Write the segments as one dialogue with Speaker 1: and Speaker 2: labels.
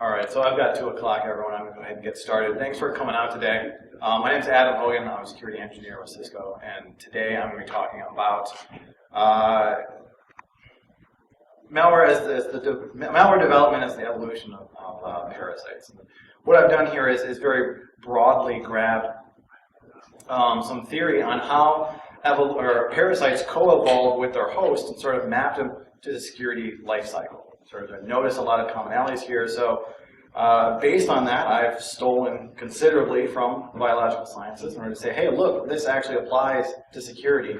Speaker 1: All right, so I've got 2 o'clock, everyone. I'm going to go ahead and get started. Thanks for coming out today. My name is Adam Hogan. I'm a security engineer with Cisco, and today I'm going to be talking about malware malware development as the evolution of parasites. And what I've done here is very broadly grab some theory on how parasites co-evolve with their host and sort of map them to the security life cycle. Sort of notice a lot of commonalities here. So based on that, I've stolen considerably from the biological sciences in order to say, hey, look, this actually applies to security.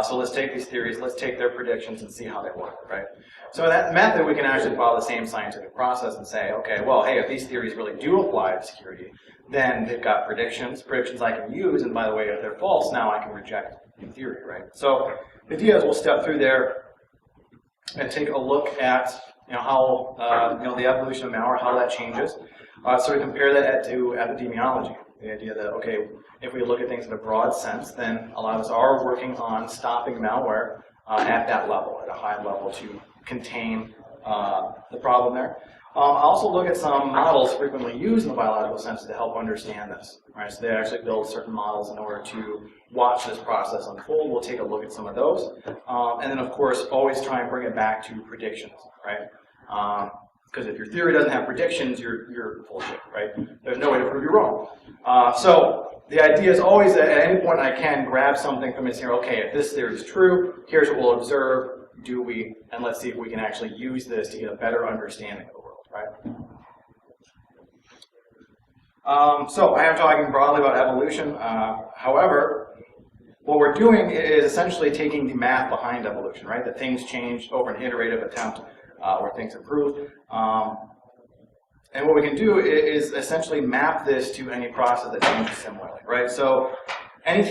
Speaker 1: So let's take these theories, let's take their predictions and see how they work, right? So in that method, we can actually follow the same scientific process and say, okay, well, hey, if these theories really do apply to security, then they've got predictions I can use, and by the way, if they're false, now I can reject the theory, right? So the idea is we'll step through there and take a look at how the evolution of malware, how that changes. So we compare that to epidemiology. The idea that, okay, if we look at things in a broad sense, then a lot of us are working on stopping malware at that level, at a high level, to contain the problem there. I also look at some models frequently used in the biological sense to help understand this. Right? So they actually build certain models in order to watch this process unfold. We'll take a look at some of those. And then, of course, always try and bring it back to predictions, right? Because if your theory doesn't have predictions, you're full of shit, right? There's no way to prove you wrong. So the idea is always that at any point I can grab something from it and say, okay, if this theory is true, here's what we'll observe, and let's see if we can actually use this to get a better understanding of the world, right? So I am talking broadly about evolution. However, what we're doing is essentially taking the math behind evolution, right? That things change over an iterative attempt where things improve. And what we can do is essentially map this to any process that changes similarly, right? So any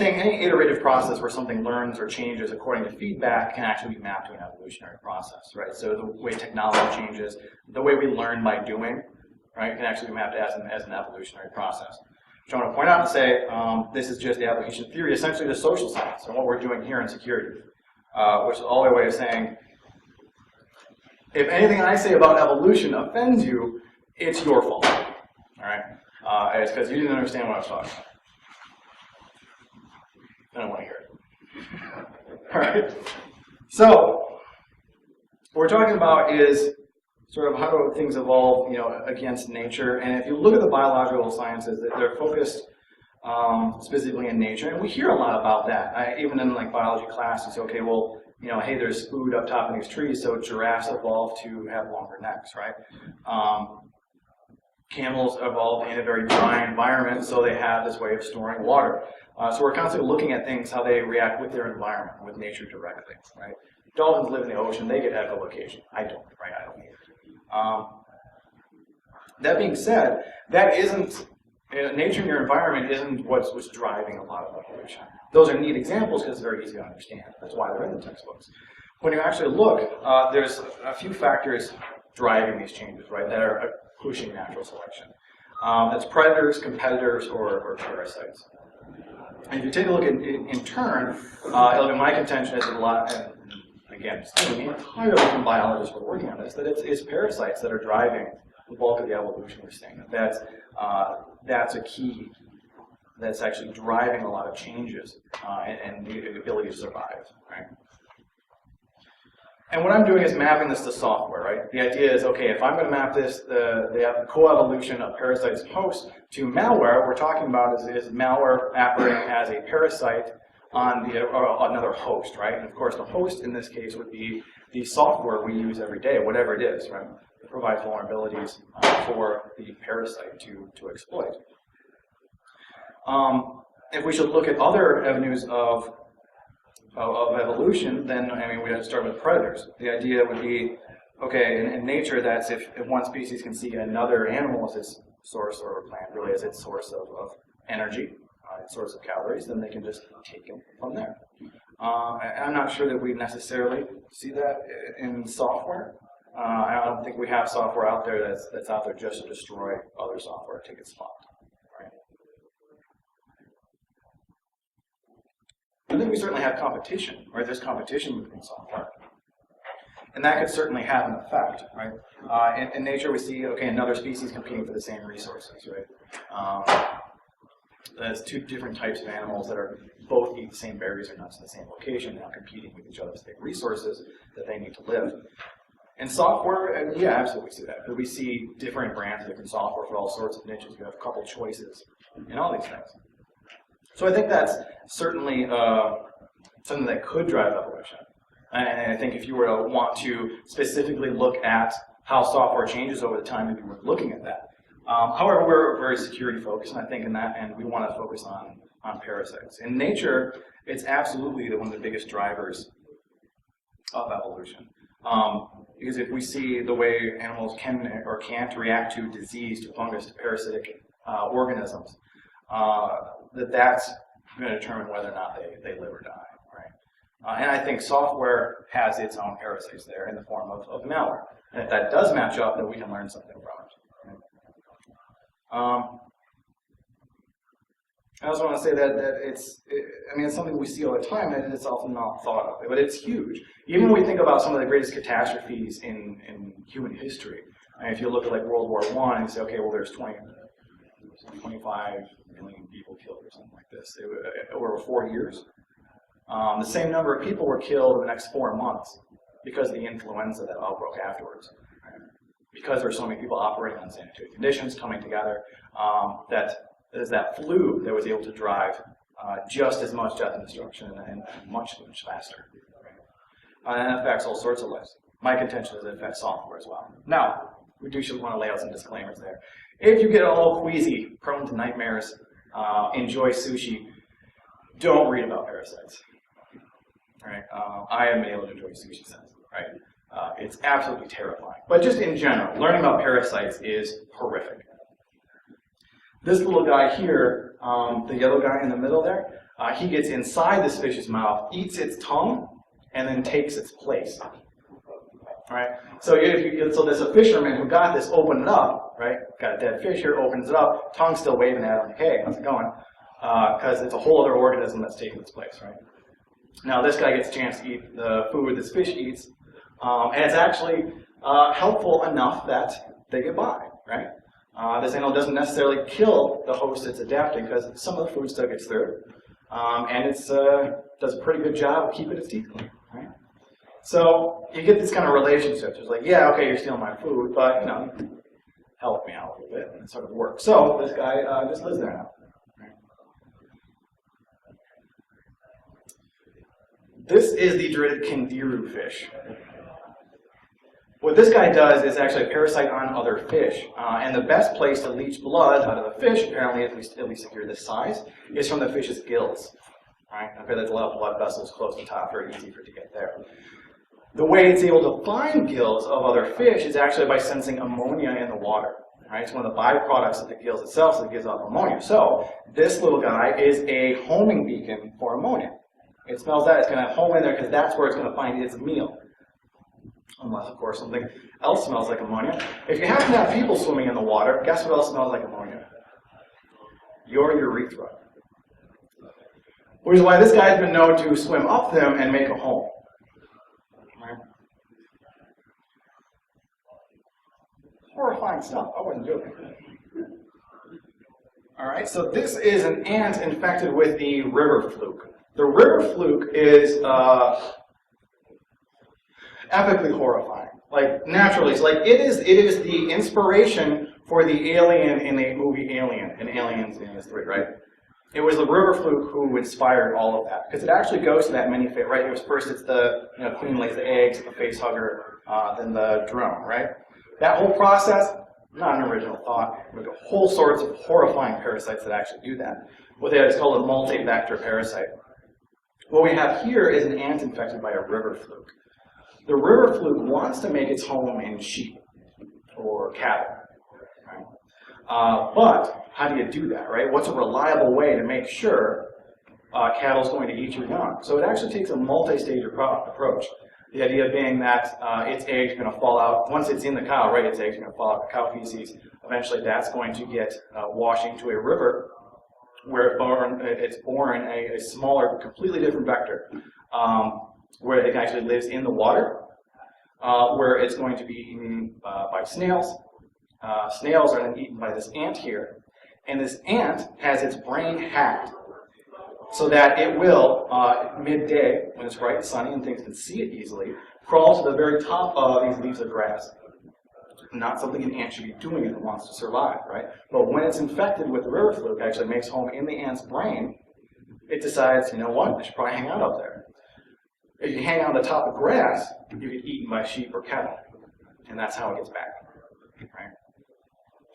Speaker 1: iterative process where something learns or changes according to feedback can actually be mapped to an evolutionary process, right? So the way technology changes, the way we learn by doing, right, can actually be mapped as an evolutionary process. Which I want to point out and say, this is just the application theory, essentially the social science, and what we're doing here in security, which is all a way of saying, if anything I say about evolution offends you, it's your fault, all right? It's because you didn't understand what I was talking about. I don't want to hear it. All right. So what we're talking about is sort of how do things evolve, against nature. And if you look at the biological sciences, they're focused specifically in nature, and we hear a lot about that. Even in biology class, you say, okay, well, hey, there's food up top of these trees, so giraffes evolved to have longer necks, right? Camels evolved in a very dry environment, so they have this way of storing water. So we're constantly looking at things, how they react with their environment, with nature directly, right? Dolphins live in the ocean, they get echolocation. I don't, right? I don't need it. That being said, that isn't, nature and your environment isn't what's driving a lot of evolution. Those are neat examples because it's very easy to understand. That's why they're in the textbooks. When you actually look, there's a few factors driving these changes, right, that are pushing natural selection. That's predators, competitors, or parasites. And if you take a look in turn, it'll be my contention is that a lot, and again, stealing entirely from biologists who are working on this, that it's parasites that are driving the bulk of the evolution we're seeing. That's a key that's actually driving a lot of changes and the ability to survive, right? And what I'm doing is mapping this to software, right? The idea is, okay, if I'm going to map this, the coevolution of parasites and hosts to malware, what we're talking about is malware operating as a parasite on another host, right? And of course, the host in this case would be the software we use every day, whatever it is, right? It provides vulnerabilities for the parasite to exploit. If we should look at other avenues of evolution, then we have to start with predators. The idea would be, okay, in nature, that's if one species can see another animal as its source, or a plant really as its source of energy, its source of calories, then they can just take them from there. I'm not sure that we necessarily see that in software. I don't think we have software out there that's out there just to destroy other software, take its spot. Right? I think we certainly have competition, right? There's competition within software. And that could certainly have an effect, right? In nature, we see, okay, another species competing for the same resources, right? There's two different types of animals that are both eat the same berries or nuts in the same location, now competing with each other to take resources that they need to live. In software, yeah, absolutely see that. But we see different brands of different software for all sorts of niches. You have a couple choices in all these things. So I think that's certainly something that could drive evolution. And I think if you were to want to specifically look at how software changes over the time, maybe we're looking at that. However, we're very security focused, and I think in that end we want to focus on parasites. In nature, it's absolutely one of the biggest drivers of evolution. Because if we see the way animals can or can't react to disease, to fungus, to parasitic organisms, that's going to determine whether or not they live or die, right? And I think software has its own parasites there in the form of malware. And if that does match up, then we can learn something from it. Right? I also want to say that it's something we see all the time, and it's often not thought of, but it's huge. Even when we think about some of the greatest catastrophes in human history, and if you look at like World War I and say, okay, well, there's 25 million people killed or something like this over 4 years. The same number of people were killed in the next 4 months because of the influenza that outbroke afterwards. Right? Because there were so many people operating in unsanitary conditions, coming together, there's that flu that was able to drive just as much death and destruction and much, much faster. Right? And it affects all sorts of lives. My contention is it affects software as well. Now, we should want to lay out some disclaimers there. If you get all queasy, prone to nightmares, enjoy sushi, don't read about parasites. Right? I haven't been able to enjoy sushi since. Right? It's absolutely terrifying. But just in general, learning about parasites is horrific. This little guy here, the yellow guy in the middle there, he gets inside this fish's mouth, eats its tongue, and then takes its place. Right? So there's a fisherman who got this, opened it up, right? Got a dead fish here, opens it up, tongue still waving at him, like, hey, how's it going? Because it's a whole other organism that's taking its place, right? Now this guy gets a chance to eat the food this fish eats, and it's actually helpful enough that they get by, right? This animal doesn't necessarily kill the host it's adapting because some of the food still gets through, and it does a pretty good job of keeping its teeth clean, right? So you get this kind of relationship. It's like, yeah, okay, you're stealing my food, but help me out a little bit, and it sort of works. So this guy just lives there now. Right? This is the dreaded Kindiru fish. What this guy does is actually a parasite on other fish, and the best place to leach blood out of a fish, apparently, at least if you're this size, is from the fish's gills. Right? Okay, there's a lot of blood vessels close to the top, very easy for it to get there. The way it's able to find gills of other fish is actually by sensing ammonia in the water. Right? It's one of the byproducts of the gills itself, so it gives off ammonia. So this little guy is a homing beacon for ammonia. It smells that, it's going to home in there because that's where it's going to find its meal. Unless, of course, something else smells like ammonia. If you happen to have people swimming in the water, guess what else smells like ammonia? Your urethra. Which is why this guy has been known to swim up them and make a home. Right? Horrifying stuff. I wasn't joking. All right, so this is an ant infected with the river fluke. The river fluke is epically horrifying. Like, naturally, it's like it is the inspiration for the alien in the movie Alien, and Aliens in Aliens 3, right? It was the river fluke who inspired all of that, because it actually goes to that many, right? It was first, it's the queen lays the eggs, the face hugger, then the drone, right? That whole process, not an original thought. There's a whole sorts of horrifying parasites that actually do that. What they have is called a multi-vector parasite. What we have here is an ant infected by a river fluke. The river fluke wants to make its home in sheep or cattle, right? But how do you do that, right? What's a reliable way to make sure cattle's going to eat your young? So it actually takes a multi-stage approach. The idea being that its eggs are going to fall out. Once it's in the cow, right, its eggs are going to fall out of the cow feces. Eventually that's going to get washed into a river where it's born a smaller, completely different vector, where it actually lives in the water. where it's going to be eaten by snails. Snails are then eaten by this ant here. And this ant has its brain hacked so that it will, midday, when it's bright and sunny and things can see it easily, crawl to the very top of these leaves of grass. Not something an ant should be doing if it wants to survive, right? But when it's infected with the river fluke, actually makes home in the ant's brain, it decides, you know what, I should probably hang out up there. If you hang out on the top of grass, you get eaten by sheep or cattle. And that's how it gets back, right?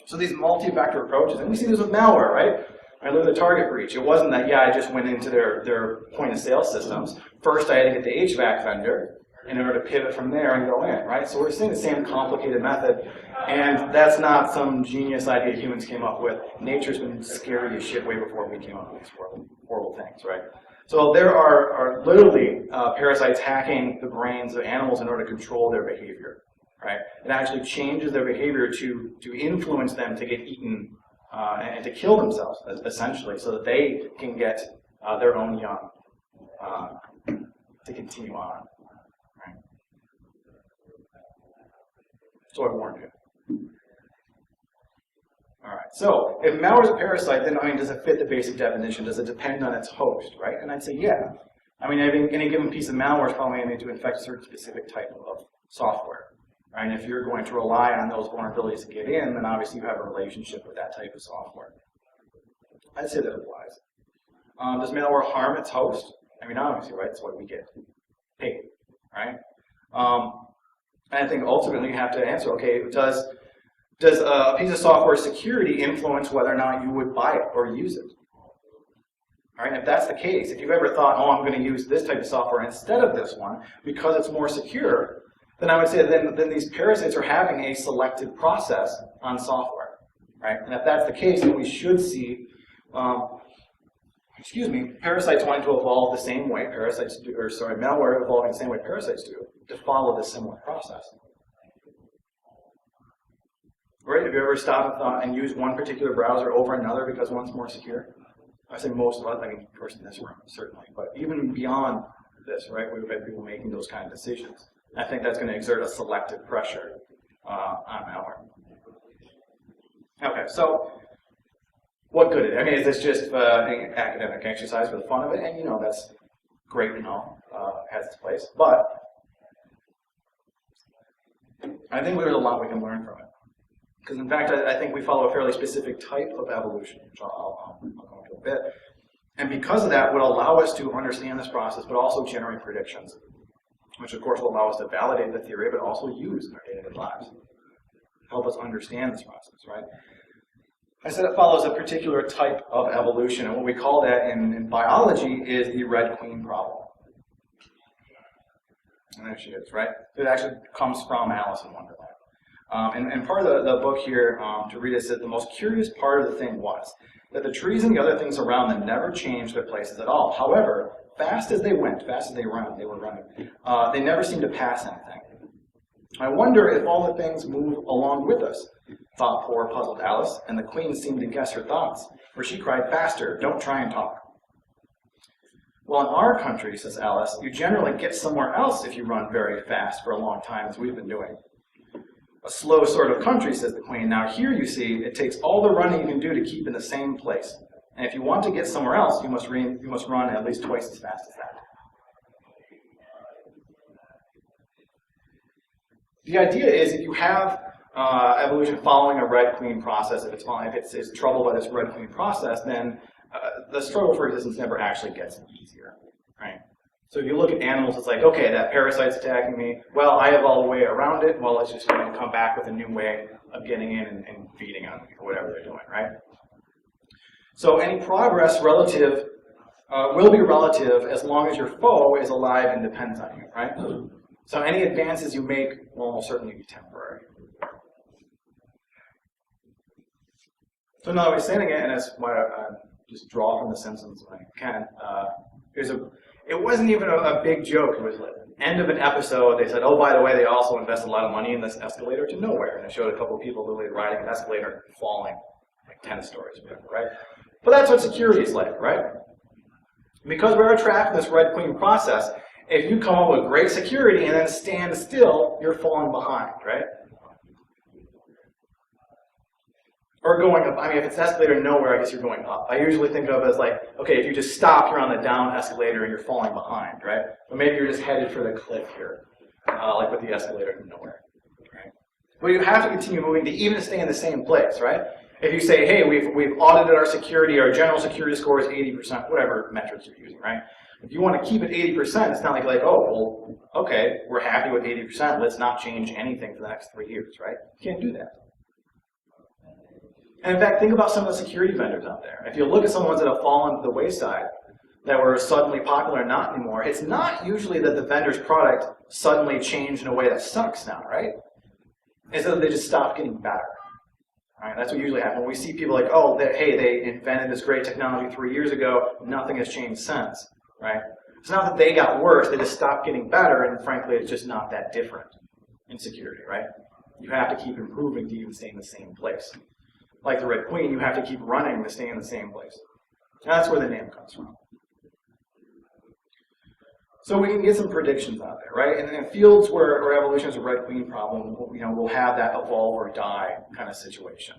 Speaker 1: So these multi-vector approaches, and we see this with malware, right? I look at the target breach. It wasn't that, yeah, I just went into their point-of-sale systems. First, I had to get the HVAC vendor in order to pivot from there and go in, right? So we're seeing the same complicated method, and that's not some genius idea humans came up with. Nature's been scary as shit way before we came up with these horrible things, right? So there are literally parasites hacking the brains of animals in order to control their behavior, right? It actually changes their behavior to influence them to get eaten and to kill themselves, essentially, so that they can get their own young to continue on. Right? So I warned you. All right. So if malware is a parasite, then does it fit the basic definition? Does it depend on its host, right? And I'd say yeah. Any given piece of malware is probably aiming to infect a certain specific type of software. Right? And if you're going to rely on those vulnerabilities to get in, then obviously you have a relationship with that type of software. I'd say that applies. Does malware harm its host? Obviously, right? That's what we get paid, right? And I think ultimately you have to answer, okay, does a piece of software security influence whether or not you would buy it or use it? All right, and if that's the case, if you've ever thought, oh, I'm going to use this type of software instead of this one because it's more secure, then I would say then these parasites are having a selective process on software, right? And if that's the case, then we should see, parasites wanting to evolve the same way malware evolving the same way parasites do, to follow this similar process. Right? Have you ever stopped and thought and used one particular browser over another because one's more secure? I say most of us, of course in this room, certainly, but even beyond this, right, we've had people making those kind of decisions. I think that's going to exert a selective pressure on malware. Okay, so what good is it? Is this just an academic exercise for the fun of it? And that's great and all, has its place. But I think there's a lot we can learn from it. Because in fact, I think we follow a fairly specific type of evolution, which I'll go into a bit. And because of that, would allow us to understand this process, but also generate predictions, which of course will allow us to validate the theory, but also use in our day-to-day lives. Help us understand this process, right? I said it follows a particular type of evolution, and what we call that in biology is the Red Queen problem. And there she is, right? It actually comes from Alice in Wonderland. And part of the book here to read is that the most curious part of the thing was that the trees and the other things around them never changed their places at all. However, fast as they were running, they never seemed to pass anything. I wonder if all the things move along with us, thought poor puzzled Alice, and the Queen seemed to guess her thoughts, for she cried, faster, don't try and talk. Well, in our country, says Alice, you generally get somewhere else if you run very fast for a long time, as we've been doing. A slow sort of country, says the Queen. Now here, you see, it takes all the running you can do to keep in the same place. And if you want to get somewhere else, you must run at least twice as fast as that. The idea is if you have evolution following a Red Queen process, if it's troubled by this Red Queen process, then the struggle for existence never actually gets easier, right? So if you look at animals, it's like, okay, that parasite's attacking me. Well, I evolved a way around it. Well, it's just going to come back with a new way of getting in and feeding on me, or whatever they're doing, right? So any progress will be relative as long as your foe is alive and depends on you, right? So any advances you make will almost certainly be temporary. So another way of saying it, and that's why I just draw from The Simpsons when I can, it wasn't even a big joke. It was like end of an episode. They said, oh, by the way, they also invested a lot of money in this escalator to nowhere. And it showed a couple of people literally riding an escalator and falling like 10 stories or whatever, right? But that's what security is like, right? Because we're trapped in this Red Queen process, If you come up with great security and then stand still, you're falling behind, right? Or going up. I mean, if it's an escalator nowhere, I guess you're going up. I usually think of it as like, okay, if you just stop, you're on the down escalator and you're falling behind, right? But maybe you're just headed for the cliff here, like with the escalator to nowhere, right? But you have to continue moving to even stay in the same place, right? If you say, hey, we've audited our security, our general security score is 80%, whatever metrics you're using, right? If you want to keep it 80%, it's not like, oh, well, okay, we're happy with 80%, let's not change anything for the next 3 years, right? You can't do that. And in fact, think about some of the security vendors out there. If you look at some ones that have fallen to the wayside, that were suddenly popular and not anymore, it's not usually that the vendor's product suddenly changed in a way that sucks now, right? It's that they just stopped getting better. Right? That's what usually happens. When we see people like, oh, hey, they invented this great technology 3 years ago, nothing has changed since, right? It's not that they got worse, they just stopped getting better, and frankly, it's just not that different in security, right? You have to keep improving to even stay in the same place. Like the Red Queen, you have to keep running to stay in the same place. And that's where the name comes from. So we can get some predictions out there, right? And in fields where evolution is a Red Queen problem, we'll have that evolve or die kind of situation.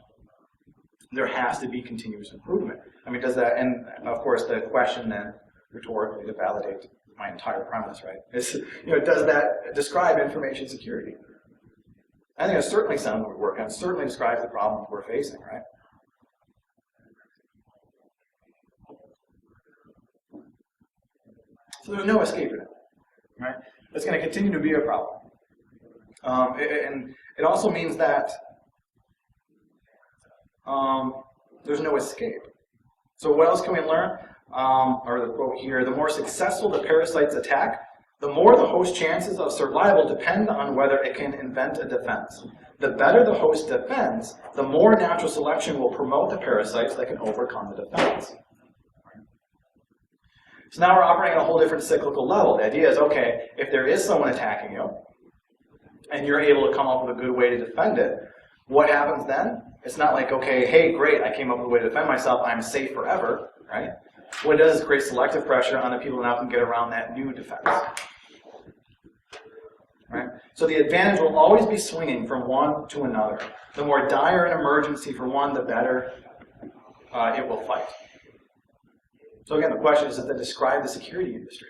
Speaker 1: There has to be continuous improvement. I mean, does that, and of course the question then, rhetorically to validate my entire premise, right, is, does that describe information security? I think it's certainly something we work on. It certainly describes the problems we're facing, right? So there's no escaping it, right? It's going to continue to be a problem. And it also means that there's no escape. So what else can we learn? Or the quote here, the more successful the parasite's attack, the more the host's chances of survival depend on whether it can invent a defense. The better the host defends, the more natural selection will promote the parasites that can overcome the defense. So now we're operating at a whole different cyclical level. The idea is, okay, if there is someone attacking you, and you're able to come up with a good way to defend it, what happens then? It's not like, okay, hey, great, I came up with a way to defend myself, I'm safe forever, right? What it does is create selective pressure on the people that now can get around that new defense. Right? So the advantage will always be swinging from one to another. The more dire an emergency for one, the better it will fight. So again, the question is, does that describe the security industry?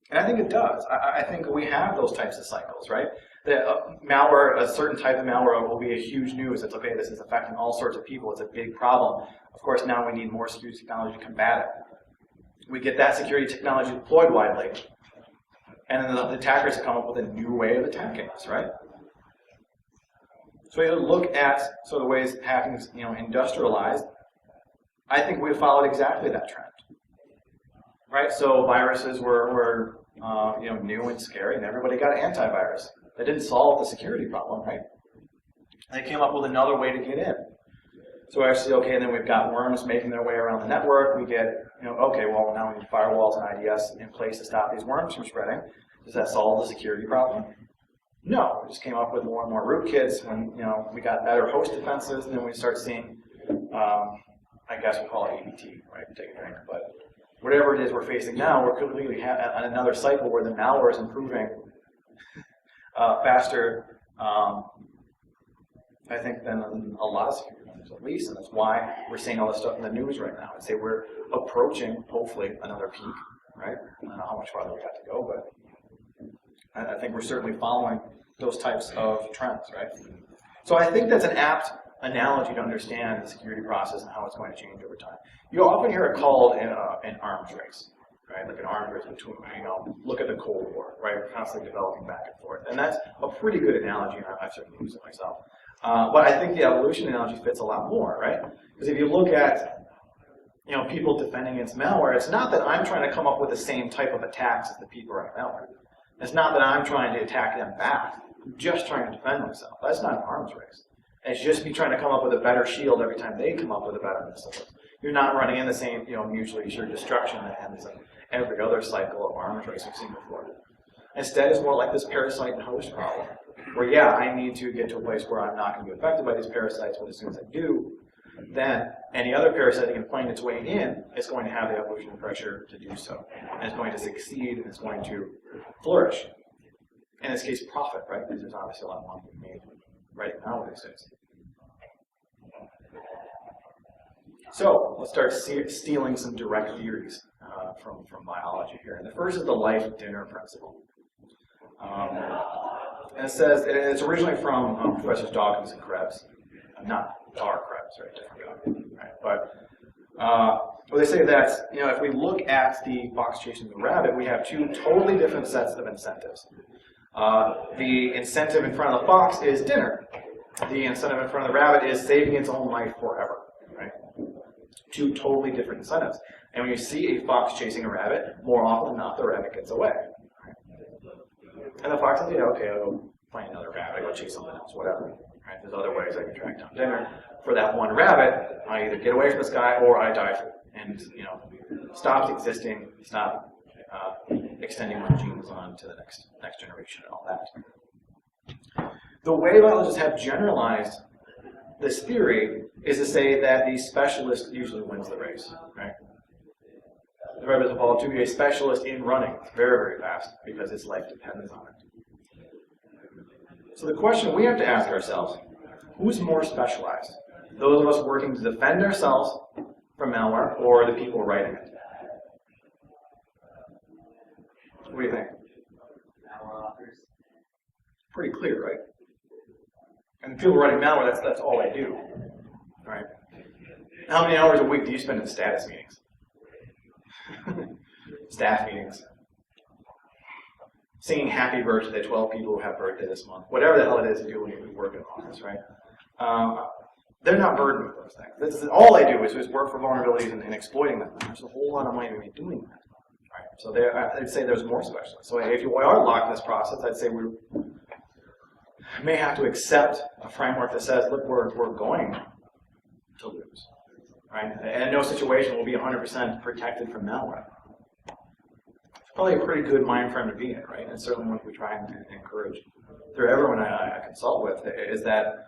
Speaker 1: And I think it does. I think we have those types of cycles, right? That malware, a certain type of malware will be a huge news. It's okay, this is affecting all sorts of people. It's a big problem. Of course, now we need more security technology to combat it. We get that security technology deployed widely. And then the attackers come up with a new way of attacking us, right? So you look at sort of the ways hacking is, industrialized. I think we followed exactly that trend, right? So viruses were new and scary, and everybody got antivirus. That didn't solve the security problem, right? They came up with another way to get in. So actually, okay, and then we've got worms making their way around the network. We get, okay, well, now we need firewalls and IDS in place to stop these worms from spreading. Does that solve the security problem? No, we just came up with more and more rootkits when, we got better host defenses, and then we start seeing, I guess we'll call it ABT, right? Take a drink, but whatever it is we're facing now, we're completely on another cycle where the malware is improving faster, I think, than a lot of security vendors, at least, and that's why we're seeing all this stuff in the news right now. I'd say we're approaching, hopefully, another peak, right? I don't know how much farther we got to go, but I think we're certainly following those types of trends, right? So I think that's an apt analogy to understand the security process and how it's going to change over time. You often hear it called an arms race, right? Like an arms race between, look at the Cold War, right? We're constantly developing back and forth. And that's a pretty good analogy, and I've certainly used it myself. But I think the evolution analogy fits a lot more, right? Because if you look at people defending against malware, it's not that I'm trying to come up with the same type of attacks as the people running malware. It's not that I'm trying to attack them back. I'm just trying to defend myself. That's not an arms race. It's just me trying to come up with a better shield every time they come up with a better missile. You're not running in the same, mutually assured destruction that ends in every other cycle of arms race we've seen before. Instead, it's more like this parasite and host problem, where, yeah, I need to get to a place where I'm not going to be affected by these parasites, but as soon as I do, then any other parasite that can find its way in is going to have the evolutionary pressure to do so. And it's going to succeed, and it's going to flourish. In this case, profit, right? Because there's obviously a lot of money made right now these days. So let's start stealing some direct theories from biology here. And the first is the life dinner principle. And it says, and it's originally from Professors Dawkins and Krebs, not our Krebs, right? Different guy, right? But well, they say that if we look at the fox chasing the rabbit, we have two totally different sets of incentives. The incentive in front of the fox is dinner. The incentive in front of the rabbit is saving its own life forever. Right? Two totally different incentives. And when you see a fox chasing a rabbit, more often than not, the rabbit gets away. Right? And the fox says, yeah, okay, I'll go find another rabbit, I'll chase something else, whatever. Right? There's other ways I can track down dinner. For that one rabbit, I either get away from this guy or I die and stops existing, stop extending my genes on to the next generation and all that. The way biologists have generalized this theory is to say that the specialist usually wins the race, right? The rabbit is evolved to be a specialist in running very, very fast because its life depends on it. So the question we have to ask ourselves, who's more specialized? Those of us working to defend ourselves from malware or the people writing it? What do you think?
Speaker 2: Malware authors.
Speaker 1: Pretty clear, right? And the people writing malware, that's all they do, right? How many hours a week do you spend in status meetings? Staff meetings. Singing happy birthday to 12 people who have birthday this month. Whatever the hell it is you do when you work in office, right? They're not burdened with those things. All they do is work for vulnerabilities and exploiting them. There's a whole lot of money to be doing that. Right? So I'd say there's more specialists. So if we are locked in this process, I'd say we may have to accept a framework that says, look, we're going to lose. Right? And in no situation will be 100% protected from malware. It's probably a pretty good mind frame to be in, right? And certainly one we try and encourage through everyone I consult with is that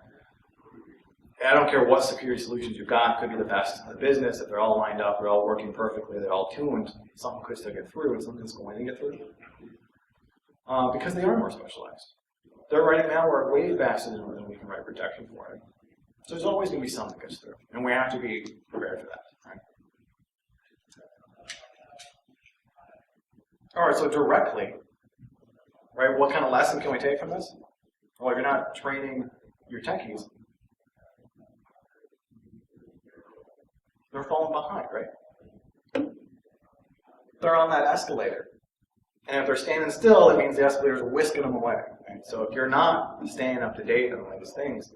Speaker 1: I don't care what security solutions you've got, could be the best in the business. If they're all lined up, they're all working perfectly, they're all tuned, something could still get through and something's going to get through. Because they are more specialized. They're writing malware way faster than we can write protection for it. So there's always going to be something that gets through. And we have to be prepared for that. Right? All right, so directly, right, what kind of lesson can we take from this? Well, if you're not training your techies, they're falling behind, right? They're on that escalator. And if they're standing still, it means the escalator's whisking them away. Right? So if you're not staying up to date on these things,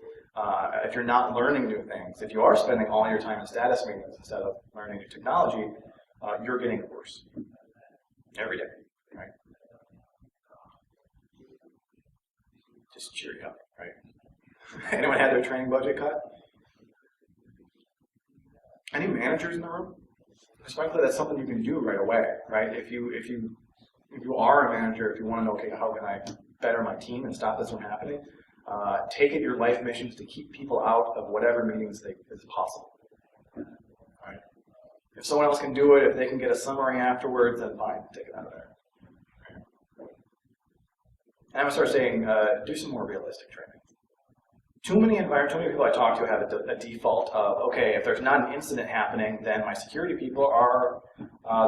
Speaker 1: if you're not learning new things, if you are spending all your time in status meetings instead of learning new technology, you're getting worse every day, right? Just cheer you up, right? Anyone had their training budget cut? Any managers in the room? Especially that's something you can do right away, right? If you are a manager, if you want to know, okay, how can I better my team and stop this from happening? Take it your life mission to keep people out of whatever meetings is possible. Right? If someone else can do it, if they can get a summary afterwards, then fine, take it out of there. Right? And I'm going to start saying, do some more realistic training. Too many people I talk to have a default of, okay, if there's not an incident happening, then my security people are,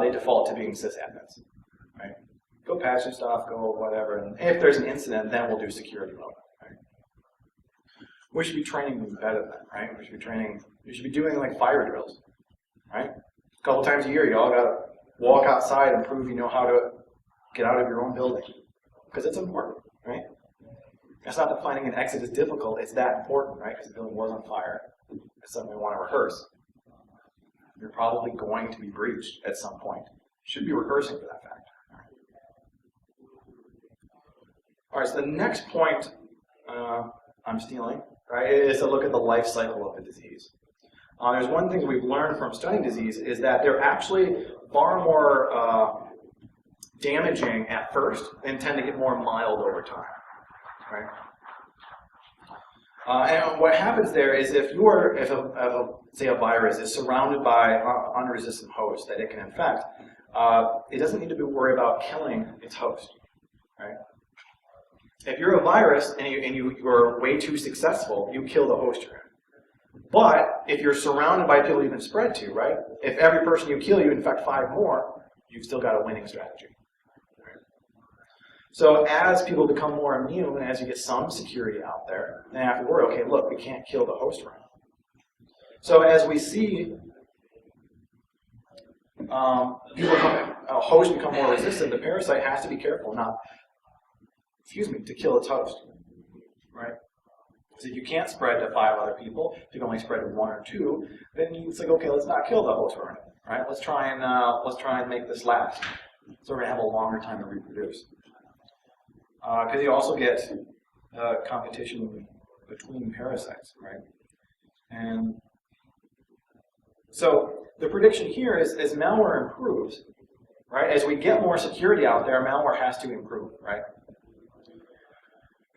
Speaker 1: they default to being sysadmins. Right? Go patch your stuff, go whatever, and if there's an incident, then we'll do security mode. Right? We should be training them better than that, right? We should be doing like fire drills, right? A couple times a year, you all gotta walk outside and prove you know how to get out of your own building. Because it's important, right? It's not that finding an exit is difficult, it's that important, right? Because the building was on fire. It's something we want to rehearse. You're probably going to be breached at some point. You should be rehearsing for that fact. All right, so the next point I'm stealing, right, is to look at the life cycle of the disease. There's one thing we've learned from studying disease is that they're actually far more damaging at first and tend to get more mild over time. Right? And what happens there is if say a virus is surrounded by unresistant hosts that it can infect, it doesn't need to worry about killing its host, right? If you're a virus and you're way too successful, you kill the host you're in. But if you're surrounded by people you can spread to, right? If every person you kill, you infect 5 more, you've still got a winning strategy. So as people become more immune, and as you get some security out there, then you have to worry, okay, look, we can't kill the host around. So as we see hosts become more resistant, the parasite has to be careful not, to kill its host, right? So if you can't spread to 5 other people, if you can only spread to 1 or 2, then it's like, okay, let's not kill the host we're in, right? Let's try and make this last. So we're gonna have a longer time to reproduce. Because you also get competition between parasites, right? And so the prediction here is as malware improves, right? As we get more security out there, malware has to improve, right?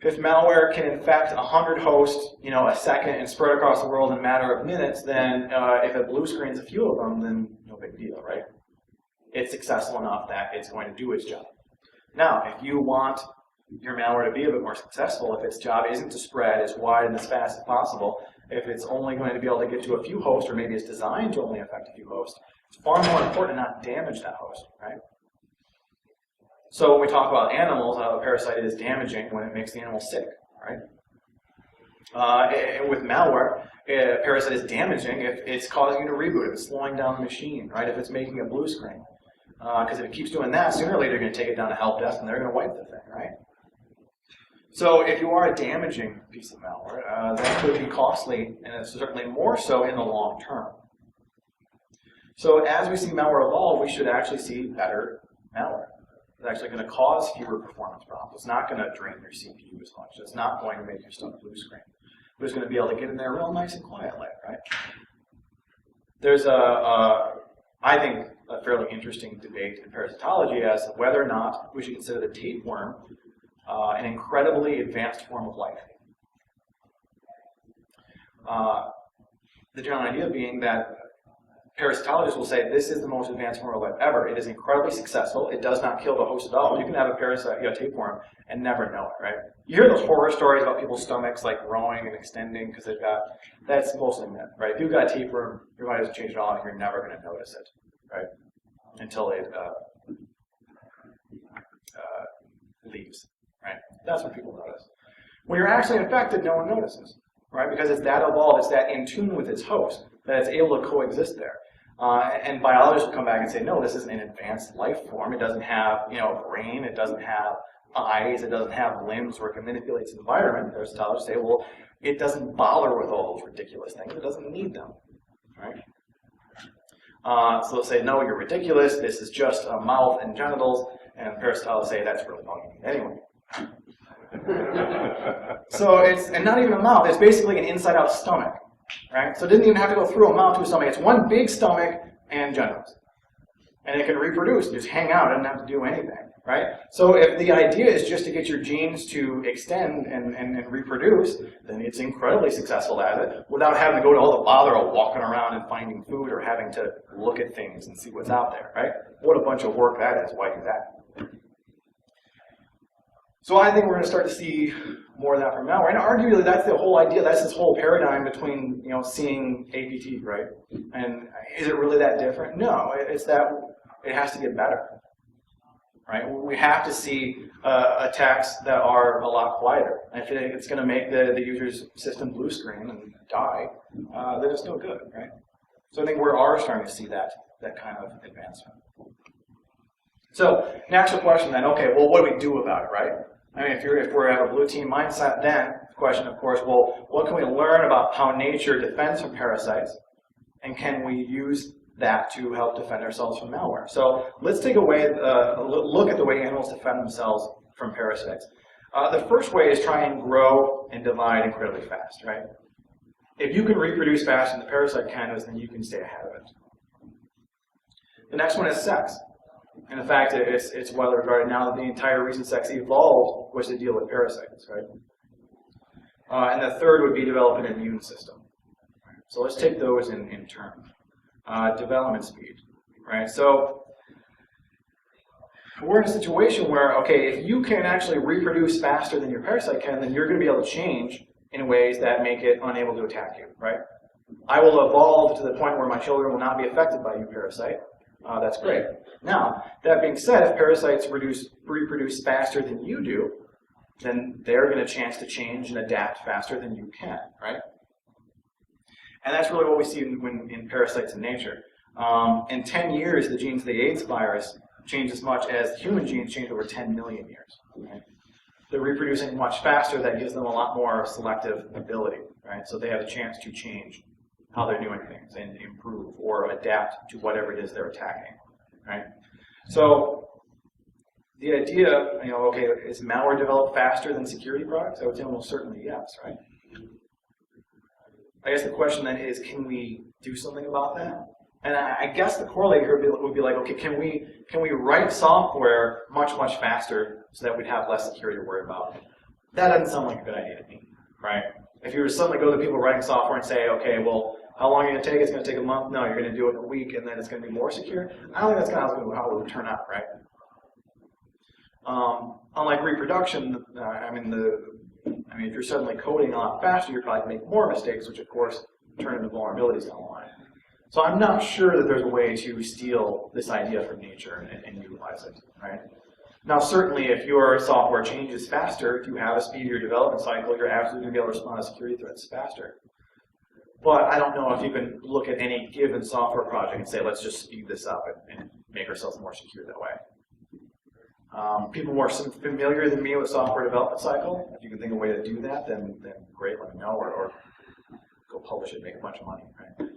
Speaker 1: If malware can infect 100 hosts, a second and spread across the world in a matter of minutes, then if it blue screens a few of them, then no big deal, right? It's successful enough that it's going to do its job. Now, if you want your malware to be a bit more successful, if its job isn't to spread as wide and as fast as possible, if it's only going to be able to get to a few hosts, or maybe it's designed to only affect a few hosts, it's far more important to not damage that host, right? So when we talk about animals, a parasite is damaging when it makes the animal sick, right? With malware, a parasite is damaging if it's causing you to reboot, if it's slowing down the machine, right? If it's making a blue screen. Because if it keeps doing that, sooner or later you're going to take it down to help desk and they're going to wipe the thing, right? So if you are a damaging piece of malware, that could be costly, and it's certainly more so in the long term. So as we see malware evolve, we should actually see better malware. It's actually going to cause fewer performance problems. It's not going to drain your CPU as much. It's not going to make your stuff blue screen. But it's going to be able to get in there real nice and quietly, right? There's I think, a fairly interesting debate in parasitology as to whether or not we should consider the tapeworm an incredibly advanced form of life. The general idea being that parasitologists will say this is the most advanced form of life ever. It is incredibly successful. It does not kill the host at all. You can have a parasite, a tapeworm, and never know it, right? You hear those horror stories about people's stomachs like growing and extending because they've got, that's mostly myth, right? If you've got a tapeworm, your body doesn't change at all, and you're never going to notice it, right? Until it leaves, right? That's when people notice. When you're actually infected, no one notices, right? Because it's that evolved, it's that in tune with its host, that it's able to coexist there. And biologists will come back and say, no, this isn't an advanced life form. It doesn't have, a brain. It doesn't have eyes. It doesn't have limbs where it can manipulate its environment. Parasitologists say, well, it doesn't bother with all those ridiculous things. It doesn't need them, right? So they'll say, no, you're ridiculous. This is just a mouth and genitals. And parasitologists say, that's really all you need anyway. So it's, and not even a mouth. It's basically an inside-out stomach. Right? So it doesn't even have to go through a mouth to a stomach. It's one big stomach and genitals. And it can reproduce, just hang out, it doesn't have to do anything. Right? So if the idea is just to get your genes to extend and reproduce, then it's incredibly successful at it without having to go to all the bother of walking around and finding food or having to look at things and see what's out there. Right? What a bunch of work that is. Why do that? So I think we're going to start to see more of that from malware. And arguably, that's the whole idea. That's this whole paradigm between, seeing APT, right? And is it really that different? No, it's that it has to get better, right? We have to see attacks that are a lot quieter. And if it's going to make the user's system blue screen and die, then it's still good, right? So I think we are starting to see that kind of advancement. So, natural question then, okay, well, what do we do about it, right? I mean, if we're at a blue team mindset, then the question, of course, well, what can we learn about how nature defends from parasites, and can we use that to help defend ourselves from malware? So let's take a look at the way animals defend themselves from parasites. The first way is try and grow and divide incredibly fast, right? If you can reproduce faster than the parasite can, then you can stay ahead of it. The next one is sex. And in fact, it's well regarded now that the entire reason sex evolved was to deal with parasites, right? And the third would be develop an immune system. So let's take those in turn. Development speed, right? So we're in a situation where, okay, if you can actually reproduce faster than your parasite can, then you're going to be able to change in ways that make it unable to attack you, right? I will evolve to the point where my children will not be affected by you, parasite. That's great. Now, that being said, if parasites reproduce faster than you do, then they're going to chance to change and adapt faster than you can, right? And that's really what we see in parasites in nature. In 10 years, the genes of the AIDS virus change as much as human genes change over 10 million years. Right? They're reproducing much faster. That gives them a lot more selective ability, right? So they have a chance to change how they're doing things and improve or adapt to whatever it is they're attacking, right? So the idea, okay, is malware developed faster than security products? I would say almost certainly yes, right? I guess the question then is, can we do something about that? And I guess the corollary here would be like, okay, can we write software much, much faster so that we'd have less security to worry about? That doesn't sound like a good idea to me, right? If you were to suddenly go to people writing software and say, okay, well, how long are you going to take? It's going to take a month. No, you're going to do it in a week, and then it's going to be more secure. I don't think that's kind of how it would turn out, right? Unlike reproduction, if you're suddenly coding a lot faster, you're probably going to make more mistakes, which of course turn into vulnerabilities down the line. So I'm not sure that there's a way to steal this idea from nature and utilize it, right? Now, certainly, if your software changes faster, if you have a speedier development cycle, you're absolutely going to be able to respond to security threats faster. But I don't know if you can look at any given software project and say, let's just speed this up and make ourselves more secure that way. People more familiar than me with software development cycle, if you can think of a way to do that, then great, let me know, or go publish it and make a bunch of money, right?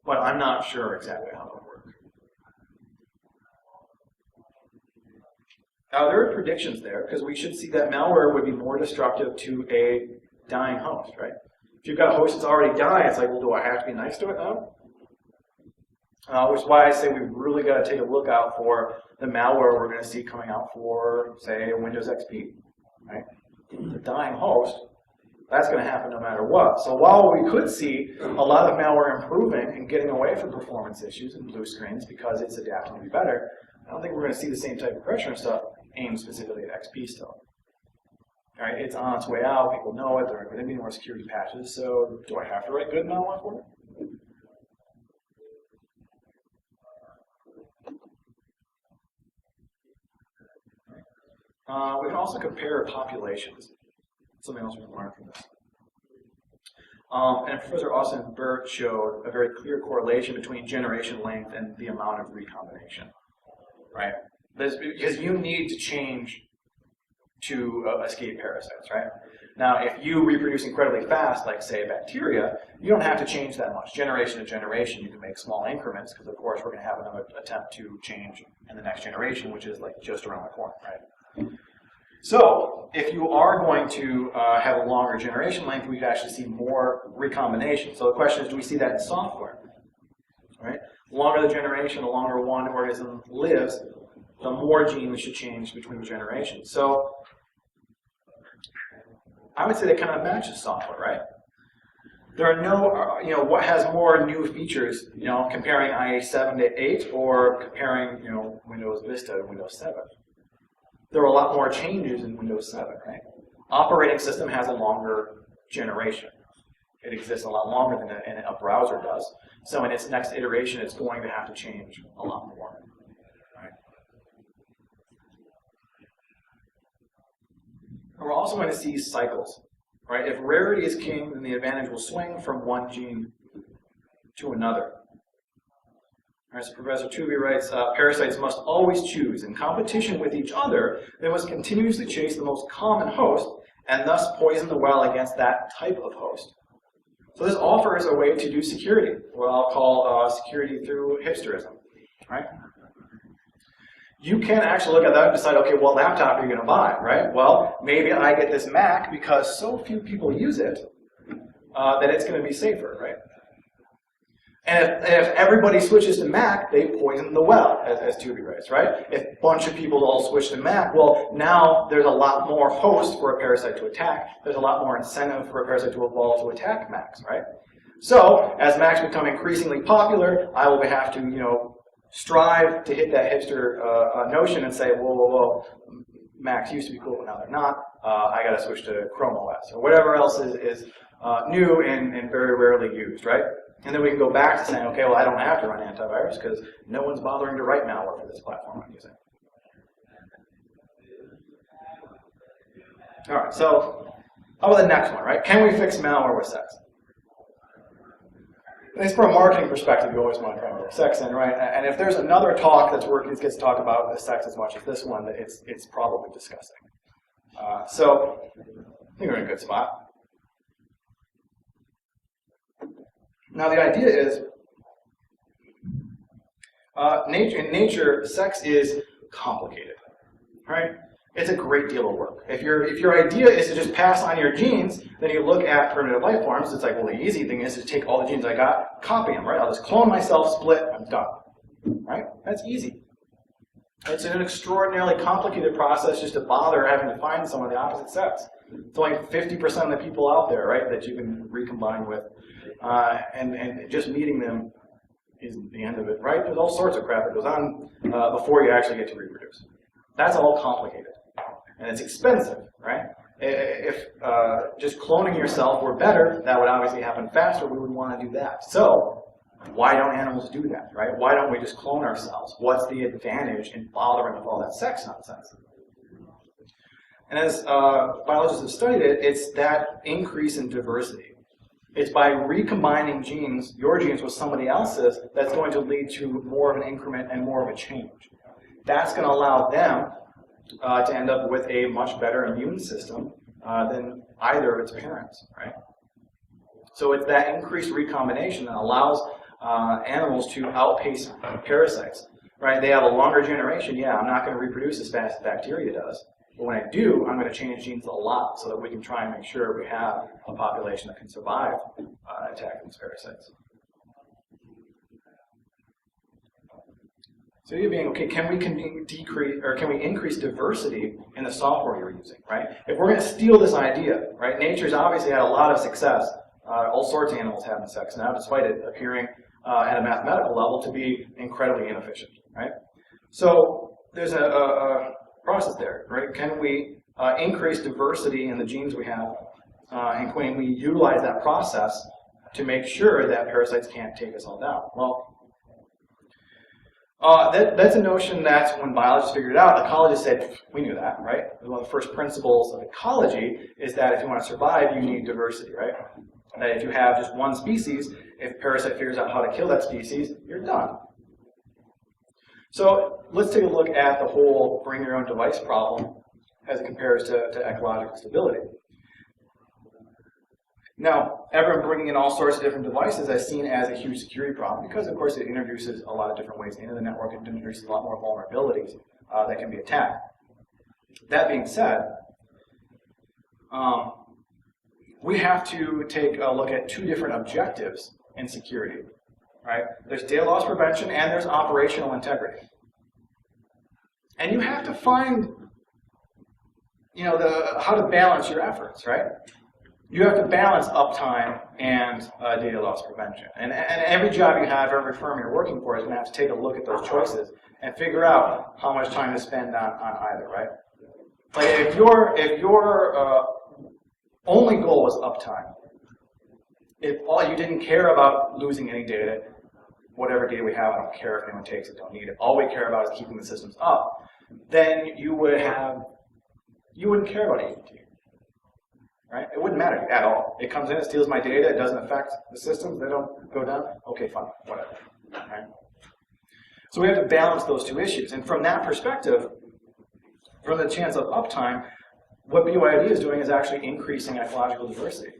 Speaker 1: But I'm not sure exactly how that would work. There are predictions there, because we should see that malware would be more destructive to a dying host, right? If you've got a host that's already dying, it's like, well, do I have to be nice to it now? Which is why I say we've really got to take a look out for the malware we're going to see coming out for, say, Windows XP, right? The dying host, that's going to happen no matter what. So while we could see a lot of malware improving and getting away from performance issues and blue screens because it's adapting to be better, I don't think we're going to see the same type of pressure and stuff aimed specifically at XP still. All right, it's on its way out. People know it. There are going to be more security patches. So do I have to write good malware for it? We can also compare populations. Something else we can learn from this. And Professor Austin Burt showed a very clear correlation between generation length and the amount of recombination, right? Because you need to change to escape parasites, right? Now, if you reproduce incredibly fast, like, say, bacteria, you don't have to change that much. Generation to generation, you can make small increments, because, of course, we're going to have another attempt to change in the next generation, which is, like, just around the corner, right? So, if you are going to have a longer generation length, we could actually see more recombination. So the question is, do we see that in software? Right? The longer the generation, the longer one organism lives, the more genes should change between generations. So I would say that kind of matches software, right? There are no, what has more new features, comparing IA7 to 8 or comparing, Windows Vista to Windows 7. There are a lot more changes in Windows 7, right? Operating system has a longer generation. It exists a lot longer than a browser does. So in its next iteration, it's going to have to change a lot more. Right? And we're also going to see cycles. Right? If rarity is king, then the advantage will swing from one gene to another. As Professor Tooby writes, parasites must always choose. In competition with each other, they must continuously chase the most common host and thus poison the well against that type of host. So this offers a way to do security, what I'll call security through hipsterism. Right? You can actually look at that and decide, okay, what laptop are you going to buy? Right? Well, maybe I get this Mac because so few people use it that it's going to be safer. Right? And if everybody switches to Mac, they poison the well, as Tubi writes, right? If a bunch of people all switch to Mac, well, now there's a lot more host for a parasite to attack. There's a lot more incentive for a parasite to evolve to attack Macs, right? So, as Macs become increasingly popular, I will have to, strive to hit that hipster notion and say, whoa, Macs used to be cool, but now they're not. I got to switch to Chrome OS or whatever else is new and very rarely used, right? And then we can go back to saying, okay, well, I don't have to run antivirus because no one's bothering to write malware for this platform I'm using. All right, so how about the next one, right? Can we fix malware with sex? At least from a marketing perspective, you always want to try and get sex in, right? And if there's another talk that's where it gets to talk about sex as much as this one, it's probably disgusting. So I think we're in a good spot. Now the idea is, in nature, sex is complicated, right? It's a great deal of work. If your idea is to just pass on your genes, then you look at primitive life forms, it's like, well, the easy thing is to take all the genes I got, copy them, right? I'll just clone myself, split, I'm done, right? That's easy. It's an extraordinarily complicated process just to bother having to find someone of the opposite sex. It's only 50% of the people out there, right, that you can recombine with. And just meeting them is the end of it, right? There's all sorts of crap that goes on before you actually get to reproduce. That's all complicated. And it's expensive, right? If just cloning yourself were better, that would obviously happen faster. We would want to do that. So why don't animals do that, right? Why don't we just clone ourselves? What's the advantage in bothering with all that sex nonsense? And as biologists have studied it, it's that increase in diversity. It's by recombining genes, your genes with somebody else's, that's going to lead to more of an increment and more of a change. That's going to allow them to end up with a much better immune system than either of its parents, right? So it's that increased recombination that allows animals to outpace parasites, right? They have a longer generation. Yeah, I'm not going to reproduce as fast as bacteria does. But when I do, I'm going to change genes a lot so that we can try and make sure we have a population that can survive attacking these parasites. So you're being, okay, can we increase diversity in the software you're using, right? If we're going to steal this idea, right? Nature's obviously had a lot of success. All sorts of animals having sex now, despite it appearing at a mathematical level to be incredibly inefficient, right? So there's a process there, right? Can we increase diversity in the genes we have, and can we utilize that process to make sure that parasites can't take us all down? Well, that's a notion that when biologists figured it out, ecologists said, we knew that, right? One of the first principles of ecology is that if you want to survive, you need diversity, right? That if you have just one species, if a parasite figures out how to kill that species, you're done. So let's take a look at the whole bring your own device problem as it compares to ecological stability. Now, everyone bringing in all sorts of different devices is seen as a huge security problem because, of course, it introduces a lot of different ways into the network. It introduces a lot more vulnerabilities that can be attacked. That being said, we have to take a look at two different objectives in security, right? There's data loss prevention and there's operational integrity. And you have to find, how to balance your efforts, right? You have to balance uptime and data loss prevention. And every job you have, every firm you're working for is going to have to take a look at those choices and figure out how much time to spend on either, right? Like if your only goal was uptime, if all you didn't care about losing any data, whatever data we have, I don't care if anyone takes it, don't need it. All we care about is keeping the systems up. Then you wouldn't care about AET, right? It wouldn't matter at all. It comes in, it steals my data, it doesn't affect the systems, they don't go down. Okay, fine, whatever, right? So we have to balance those two issues. And from that perspective, from the chance of uptime, what BYOD is doing is actually increasing ecological diversity.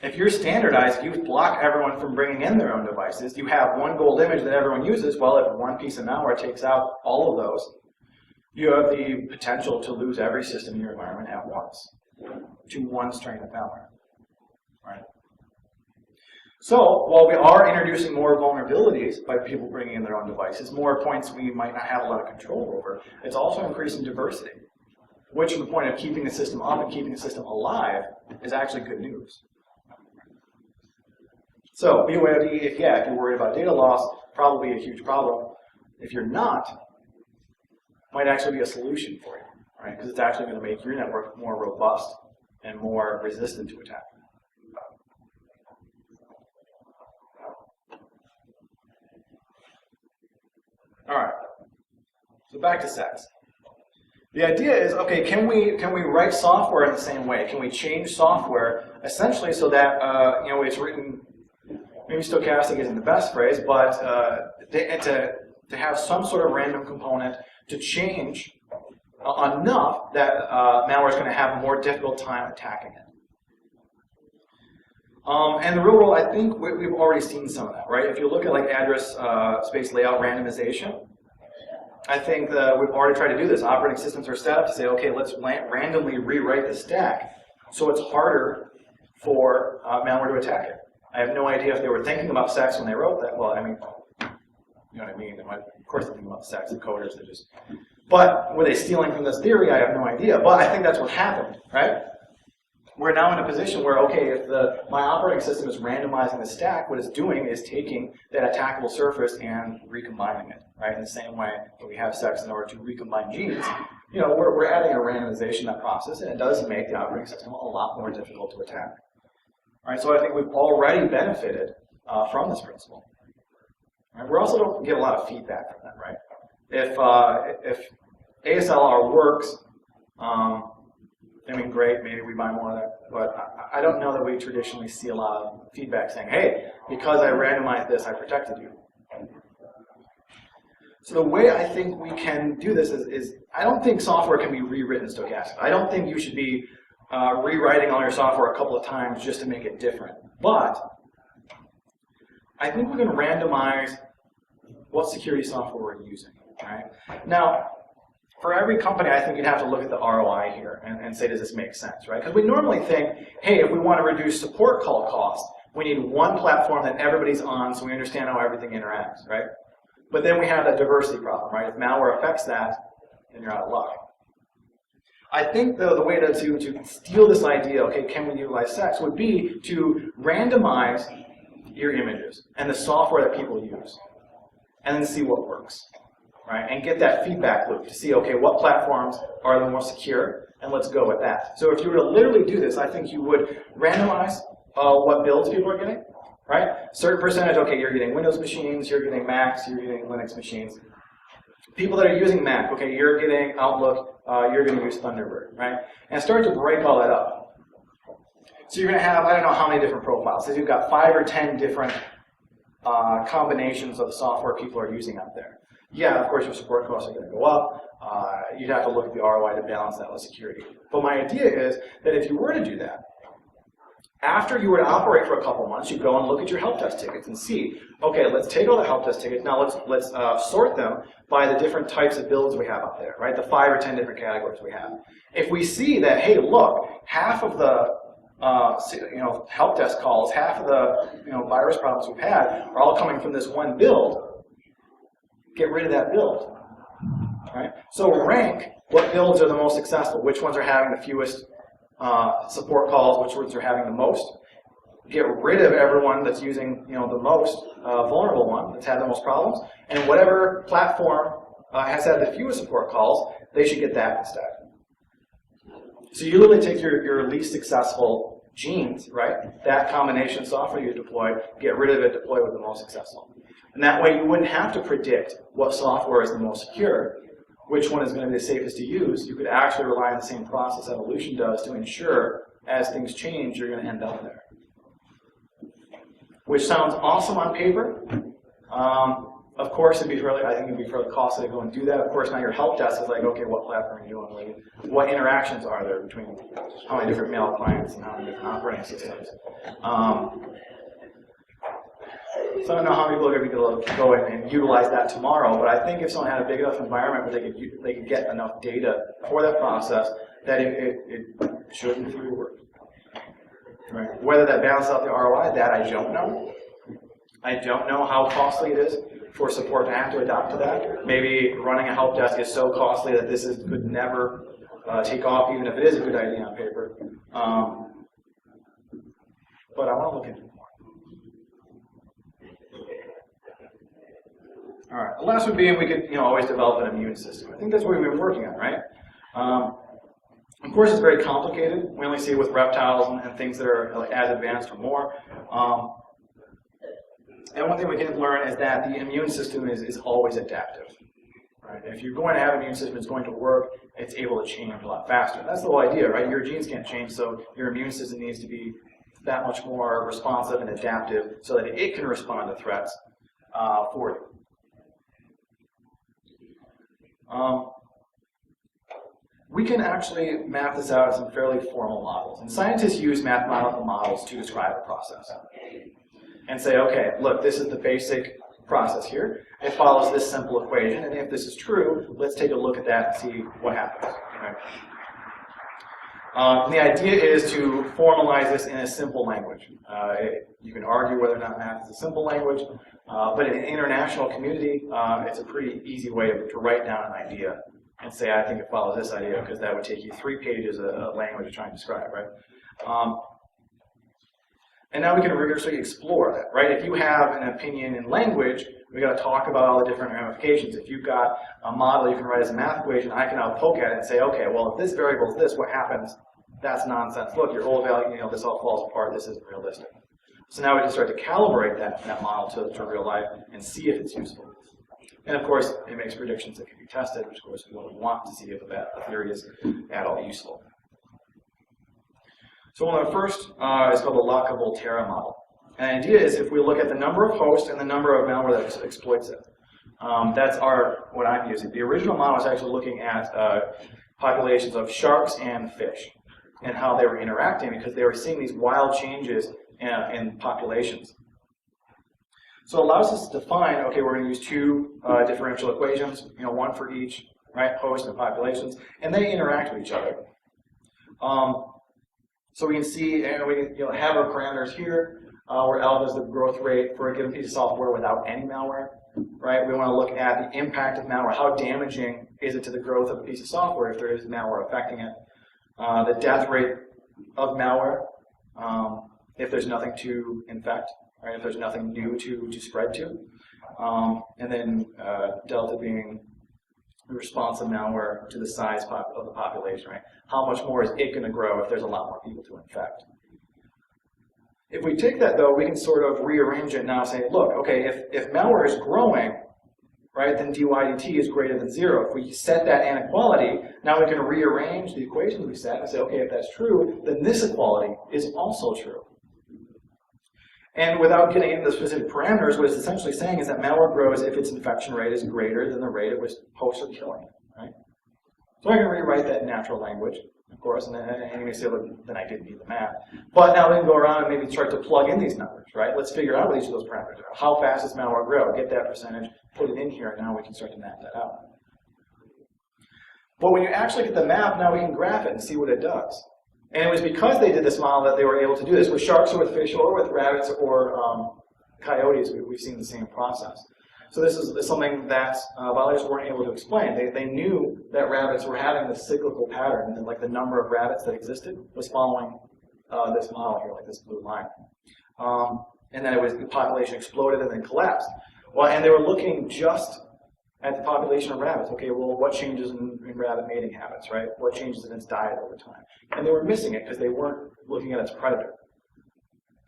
Speaker 1: If you're standardized, you block everyone from bringing in their own devices, you have one gold image that everyone uses, well, if one piece of malware takes out all of those, you have the potential to lose every system in your environment at once to one strain of malware, right? So while we are introducing more vulnerabilities by people bringing in their own devices, more points we might not have a lot of control over, it's also increasing diversity, which from the point of keeping the system up and keeping the system alive is actually good news. So BYOD, if you're worried about data loss, probably a huge problem. If you're not, might actually be a solution for you, right? Because it's actually going to make your network more robust and more resistant to attack. All right. So back to sex. The idea is, okay, can we write software in the same way? Can we change software essentially so that it's written? Maybe stochastic isn't the best phrase, but to have some sort of random component to change enough that malware is going to have a more difficult time attacking it. And the real world, I think we've already seen some of that, right? If you look at like address space layout randomization, I think that we've already tried to do this. Operating systems are set up to say, okay, let's randomly rewrite the stack so it's harder for malware to attack it. I have no idea if they were thinking about sex when they wrote that. Well, I mean, you know what I mean? Of course they're thinking about sex, the coders, they just... But were they stealing from this theory? I have no idea. But I think that's what happened, right? We're now in a position where, okay, if my operating system is randomizing the stack, what it's doing is taking that attackable surface and recombining it, right? In the same way that we have sex in order to recombine genes, we're adding a randomization to that process, and it does make the operating system a lot more difficult to attack. All right, so I think we've already benefited from this principle. Right? We also don't get a lot of feedback from that, right? If ASLR works, I mean, great, maybe we buy more of that, but I don't know that we traditionally see a lot of feedback saying, hey, because I randomized this, I protected you. So the way I think we can do this is I don't think software can be rewritten stochastic. I don't think you should be rewriting all your software a couple of times just to make it different. But I think we can randomize what security software we're using. Right? Now, for every company, I think you'd have to look at the ROI here and say, does this make sense? Right? Because we normally think, hey, if we want to reduce support call costs, we need one platform that everybody's on so we understand how everything interacts. Right? But then we have that diversity problem. Right? If malware affects that, then you're out of luck. I think, though, the way to steal this idea, okay, can we utilize sex, would be to randomize your images and the software that people use, and then see what works, right? And get that feedback loop to see, okay, what platforms are the most secure, and let's go with that. So if you were to literally do this, I think you would randomize what builds people are getting, right? Certain percentage, okay, you're getting Windows machines, you're getting Macs, you're getting Linux machines. People that are using Mac, okay, you're getting Outlook, you're going to use Thunderbird, right? And start to break all that up. So you're going to have, I don't know how many different profiles. So you've got 5 or 10 different combinations of the software people are using out there. Yeah, of course your support costs are going to go up. You'd have to look at the ROI to balance that with security. But my idea is that if you were to do that, after you were to operate for a couple months, you go and look at your help desk tickets and see, okay, let's take all the help desk tickets, now let's sort them by the different types of builds we have out there, right? The 5 or 10 different categories we have. If we see that, hey, look, half of the help desk calls, half of the virus problems we've had are all coming from this one build, get rid of that build, right? So rank what builds are the most successful, which ones are having the fewest support calls, which ones are having the most. Get rid of everyone that's using the most vulnerable one, that's had the most problems, and whatever platform has had the fewest support calls, they should get that instead. So you literally take your least successful genes, right? That combination of software you deploy, get rid of it, deploy with the most successful. And that way you wouldn't have to predict what software is the most secure, which one is going to be the safest to use. You could actually rely on the same process evolution does to ensure as things change, you're going to end up there. Which sounds awesome on paper. Of course, I think it'd be fairly costly to go and do that. Of course, now your help desk is like, okay, what platform are you doing? What interactions are there between how many different mail clients and how many different operating systems? So I don't know how many people are going to be able to go and utilize that tomorrow, but I think if someone had a big enough environment where they could get enough data for that process, that it should in theory work. Right? Whether that balances out the ROI, that I don't know. I don't know how costly it is for support to have to adapt to that. Maybe running a help desk is so costly that this could never take off, even if it is a good idea on paper. But I want to look into it more. All right. The last would be we could always develop an immune system. I think that's what we've been working on, right? Of course, it's very complicated. We only see it with reptiles and things that are like as advanced or more. And one thing we can learn is that the immune system is always adaptive. Right? If you're going to have an immune system that's going to work, it's able to change a lot faster. That's the whole idea, right? Your genes can't change, so your immune system needs to be that much more responsive and adaptive so that it can respond to threats for you. We can actually map this out as some fairly formal models. And scientists use mathematical models to describe a process. And say, okay, look, this is the basic process here. It follows this simple equation, and if this is true, let's take a look at that and see what happens. Okay? The idea is to formalize this in a simple language. You can argue whether or not math is a simple language, but in an international community, it's a pretty easy way to write down an idea and say, I think it follows this idea, because that would take you 3 pages of language to try and describe, right? And now we can rigorously explore that, right? If you have an opinion in language, we got to talk about all the different ramifications. If you've got a model you can write as a math equation, I can now poke at it and say, okay, well, if this variable is this, what happens? That's nonsense. Look, your old value, this all falls apart. This isn't realistic. So now we can start to calibrate that model to real life and see if it's useful. And of course, it makes predictions that can be tested, which of course we want to see if the theory is at all useful. So one of the first is called the Locke-Volterra model. And the idea is if we look at the number of hosts and the number of malware that exploits it, that's what I'm using. The original model is actually looking at populations of sharks and fish and how they were interacting because they were seeing these wild changes in populations. So it allows us to define, okay, we're going to use 2 differential equations, one for each, right, host and populations, and they interact with each other. So we can see, and we can have our parameters here, where alpha is the growth rate for a given piece of software without any malware, right? We want to look at the impact of malware. How damaging is it to the growth of a piece of software if there is malware affecting it? The death rate of malware, if there's nothing to infect, right? If there's nothing new to spread to. And then delta being the response of malware to the size of the population, right? How much more is it going to grow if there's a lot more people to infect? If we take that, though, we can sort of rearrange it now and say, look, okay, if malware is growing, right, then dy dt is greater than 0. If we set that inequality, now we can rearrange the equations we set and say, okay, if that's true, then this equality is also true. And without getting into the specific parameters, what it's essentially saying is that malware grows if its infection rate is greater than the rate at which hosts are killing, right? So I can rewrite that in natural language, of course, and you may say, look, then I didn't need the math. But now we can go around and maybe start to plug in these numbers, right? Let's figure out what each of those parameters are. How fast does malware grow? Get that percentage, put it in here, and now we can start to map that out. But when you actually get the map, now we can graph it and see what it does. And it was because they did this model that they were able to do this. With sharks or with fish or with rabbits or coyotes, we've seen the same process. So this is something that biologists weren't able to explain. They knew that rabbits were having this cyclical pattern, and like the number of rabbits that existed was following this model here, like this blue line. And then the population exploded and then collapsed. Well, and they were looking just at the population of rabbits. Okay, well, what changes in rabbit mating habits, right? What changes in its diet over time? And they were missing it because they weren't looking at its predator.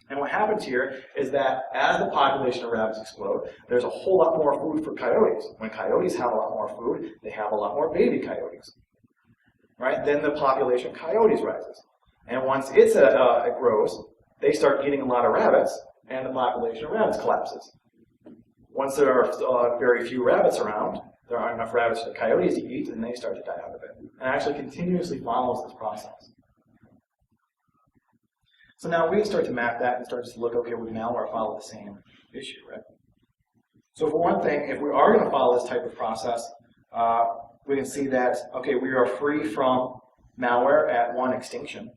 Speaker 1: And what happens here is that as the population of rabbits explode, there's a whole lot more food for coyotes. When coyotes have a lot more food, they have a lot more baby coyotes, right? Then the population of coyotes rises. And once it grows, they start eating a lot of rabbits, and the population of rabbits collapses. Once there are very few rabbits around, there aren't enough rabbits for the coyotes to eat, and they start to die out of it. And it actually continuously follows this process. So now we can start to map that and start to look, okay, would malware follow the same issue, right? So for one thing, if we are going to follow this type of process, we can see that, okay, we are free from malware at 1 extinction,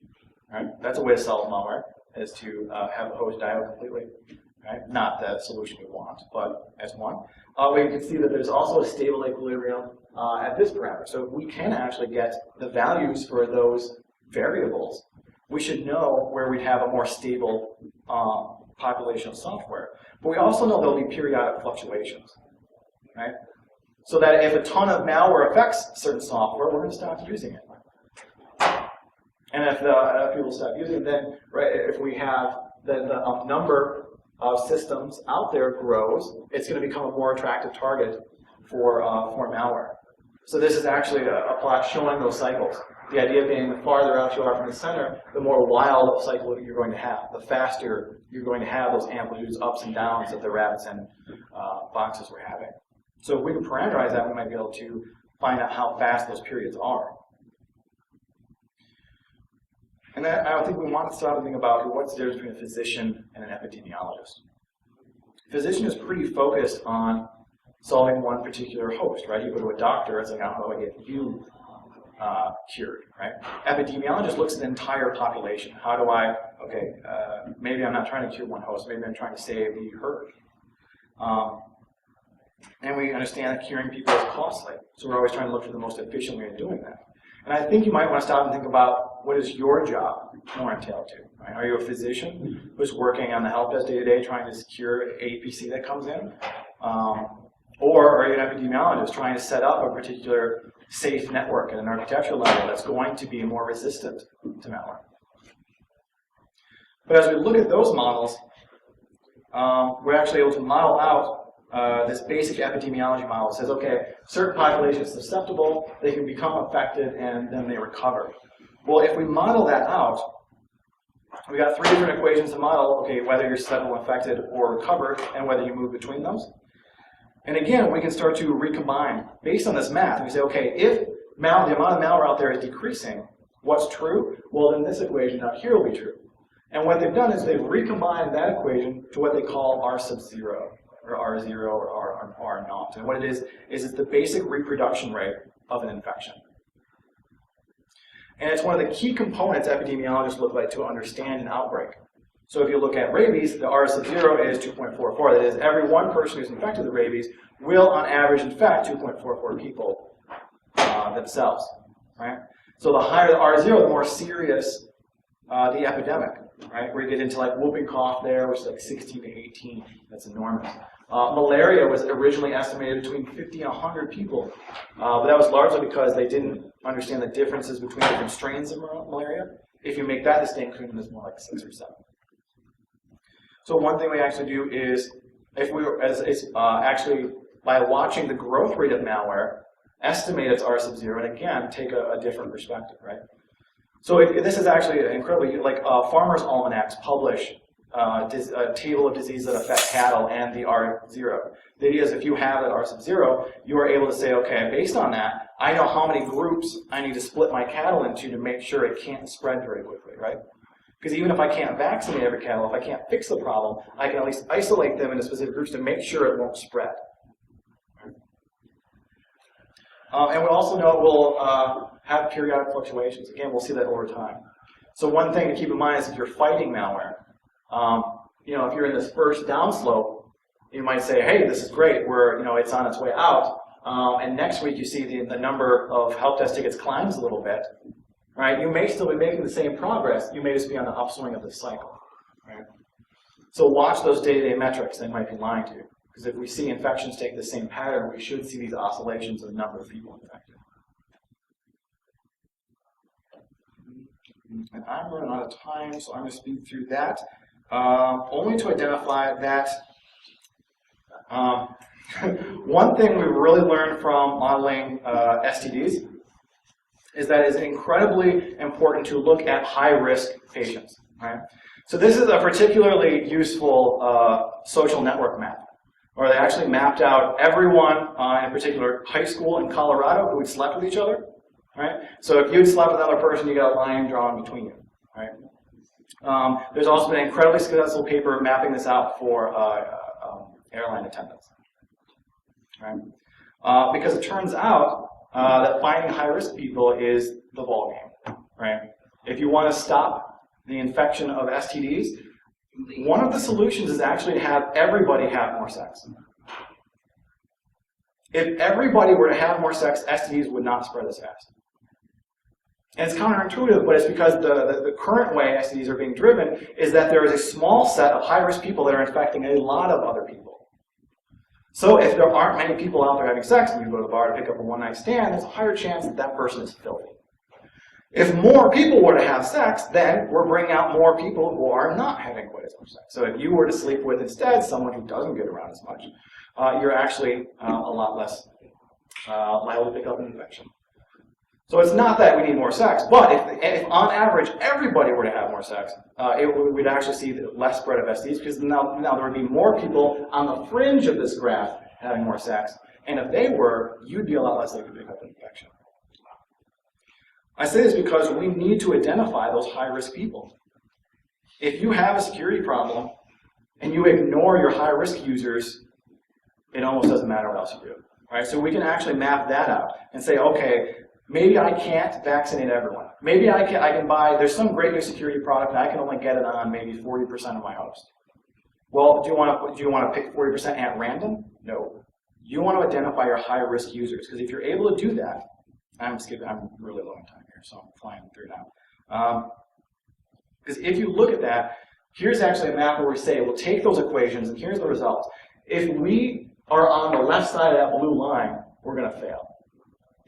Speaker 1: right? That's a way to solve malware. is to have the host die out completely. Right? Not the solution we want, but as one. We can see that there's also a stable equilibrium at this parameter. So if we can actually get the values for those variables, we should know where we have a more stable population of software. But we also know there'll be periodic fluctuations, right? So that if a ton of malware affects certain software, we're going to stop using it. And if people stop using it, then right, if we have the number of systems out there grows, it's going to become a more attractive target for malware. So this is actually a plot showing those cycles. The idea being the farther out you are from the center, the more wild of cycle you're going to have. The faster you're going to have those amplitudes, ups and downs that the rabbits and foxes were having. So if we can parameterize that, we might be able to find out how fast those periods are. And then I think we want to start to think about what's the difference between a physician and an epidemiologist. A physician is pretty focused on solving one particular host, right? You go to a doctor, it's like, how do I get you cured, right? Epidemiologist looks at the entire population. How do I, okay, maybe I'm not trying to cure one host, maybe I'm trying to save the herd. And we understand that curing people is costly, so we're always trying to look for the most efficient way of doing that. And I think you might want to stop and think about what is your job more entailed to. Right? Are you a physician who's working on the help desk day to day trying to secure APC that comes in? Or are you an epidemiologist trying to set up a particular safe network at an architectural level that's going to be more resistant to malware? But as we look at those models, we're actually able to model out this basic epidemiology model. It says, okay, certain populations are susceptible, they can become affected, and then they recover. Well, if we model that out, we got three different equations to model, okay, whether you're susceptible, affected, or recovered, and whether you move between those. And again, we can start to recombine based on this math. And we say, okay, if the amount of malware out there is decreasing, what's true? Well, then this equation out here will be true. And what they've done is they've recombined that equation to what they call R sub 0, or R0, or R naught. And what it is it's the basic reproduction rate of an infection. And it's one of the key components epidemiologists look like to understand an outbreak. So if you look at rabies, the R sub 0 is 2.44. That is, every one person who's infected with rabies will, on average, infect 2.44 people themselves. Right? So the higher the R0, the more serious the epidemic. Right? Where you get into like whooping cough there, which is like 16 to 18. That's enormous. Malaria was originally estimated between 50 and 100 people. But that was largely because they didn't understand the differences between different strains of malaria. If you make that distinction, it's more like 6 or 7. So one thing we actually do is, if we actually by watching the growth rate of malware, estimate its R sub 0, and again take a different perspective, right? So this is actually incredibly like farmers' almanacs publish a table of diseases that affect cattle and the R0. The idea is if you have that R sub 0, you are able to say, okay, based on that, I know how many groups I need to split my cattle into to make sure it can't spread very quickly, right? Because even if I can't vaccinate every cattle, if I can't fix the problem, I can at least isolate them into specific groups to make sure it won't spread. And we also know it will have periodic fluctuations. Again, we'll see that over time. So one thing to keep in mind is if you're fighting malware, if you're in this first downslope, you might say, hey, this is great, it's on its way out. And next week you see the number of help desk tickets climbs a little bit. Right? You may still be making the same progress. You may just be on the upswing of this cycle. Right? So watch those day-to-day metrics they might be lying to you. Because if we see infections take the same pattern, we should see these oscillations of the number of people infected. And I'm running out of time, so I'm going to speed through that. Only to identify that one thing we really learned from modeling STDs is that it's incredibly important to look at high-risk patients. Right? So this is a particularly useful social network map, where they actually mapped out everyone in a particular high school in Colorado who had slept with each other. Right? So if you'd slept with another person, you got a line drawn between you. Right? There's also been an incredibly successful paper mapping this out for airline attendants. Right? Because it turns out that finding high-risk people is the ballgame, right? If you want to stop the infection of STDs, one of the solutions is actually to have everybody have more sex. If everybody were to have more sex, STDs would not spread as fast. And it's counterintuitive, but it's because the current way STDs are being driven is that there is a small set of high-risk people that are infecting a lot of other people. So if there aren't many people out there having sex, and you go to the bar to pick up a one-night stand, there's a higher chance that that person is filthy. If more people were to have sex, then we're bringing out more people who are not having quite as much sex. So if you were to sleep with instead someone who doesn't get around as much, you're actually a lot less liable to pick up an infection. So it's not that we need more sex, but if on average everybody were to have more sex, we'd actually see less spread of STDs, because now there would be more people on the fringe of this graph having more sex, and if they were, you'd be a lot less likely to pick up an infection. I say this because we need to identify those high-risk people. If you have a security problem and you ignore your high-risk users, it almost doesn't matter what else you do. Right? So we can actually map that out and say, okay, maybe I can't vaccinate everyone. Maybe I can buy, there's some great new security product and I can only get it on maybe 40% of my hosts. Well, do you want to pick 40% at random? No. You want to identify your high-risk users, because if you're able to do that, I'm really low on time here, so I'm flying through now. Because if you look at that, here's actually a map where we say, we'll take those equations and here's the results. If we are on the left side of that blue line, we're going to fail.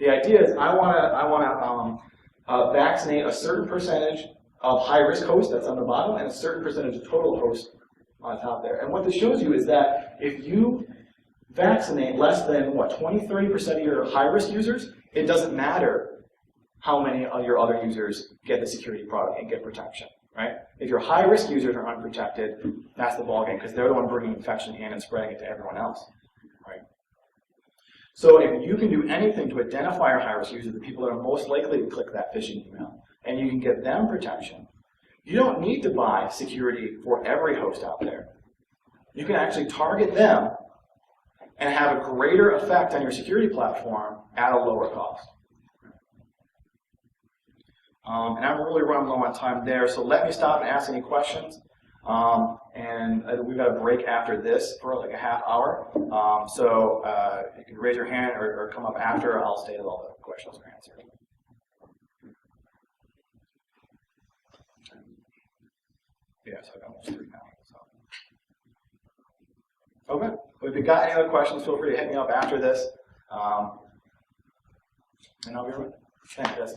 Speaker 1: The idea is I want to vaccinate a certain percentage of high-risk hosts, that's on the bottom, and a certain percentage of total hosts on top there. And what this shows you is that if you vaccinate less than, 20-30% of your high-risk users, it doesn't matter how many of your other users get the security product and get protection, right? If your high-risk users are unprotected, that's the ballgame, because they're the one bringing infection in and spreading it to everyone else, right? So if you can do anything to identify your high-risk users, the people that are most likely to click that phishing email, and you can get them protection, you don't need to buy security for every host out there. You can actually target them and have a greater effect on your security platform at a lower cost. And I'm really running low on time there, so let me stop and ask any questions. And we've got a break after this for like a half hour. So you can raise your hand or come up after. I'll stay till all the questions are answered. Yeah, so I've got almost 3 now. So. Okay. Well, if you've got any other questions, feel free to hit me up after this. And I'll be right back. Thanks, guys.